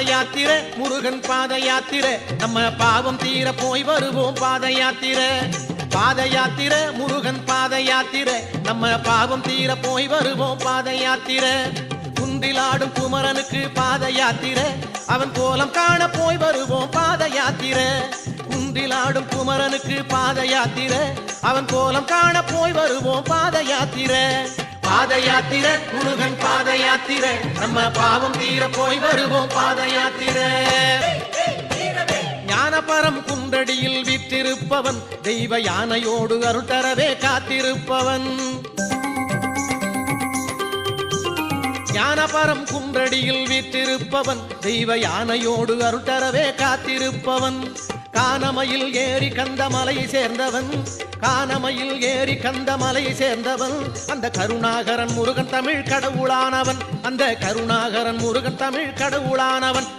யாத்திரை முருகன் பாத யாத்திரை நம்ம பாவம் தீர போய் வருவோம் பாத யாத்திரை முருகன் பாத யாத்திரை நம்ம பாவம் தீர போய் வருவோம் பாத யாத்திரை குந்திலாடும் குமரனுக்கு பாத யாத்திரை அவன் கோலம் காண போய் வருவோம் பாத யாத்திரை குந்திலாடும் குமரனுக்கு பாத யாத்திரை அவன் கோலம் காண போய் வருவோம் பாத யாத்திரை முருகன் பாத யாத்திரை நம்ம பாவம் தீர போய் வருவோம் பாத யாத்திரை ஞானபரம் குன்றடியில் விற்றிருப்பவன் தெய்வ யானையோடு அருள் தரவே காத்திருப்பவன் ஞானபரம் குன்றடியில் விற்றிருப்பவன் தெய்வ யானையோடு அருள் தரவே காத்திருப்பவன் கானமையில் ஏறி கந்தமலையை சேர்ந்தவன் அந்த கருணாகரன் முருகன் தமிழ் கடவுளானவன்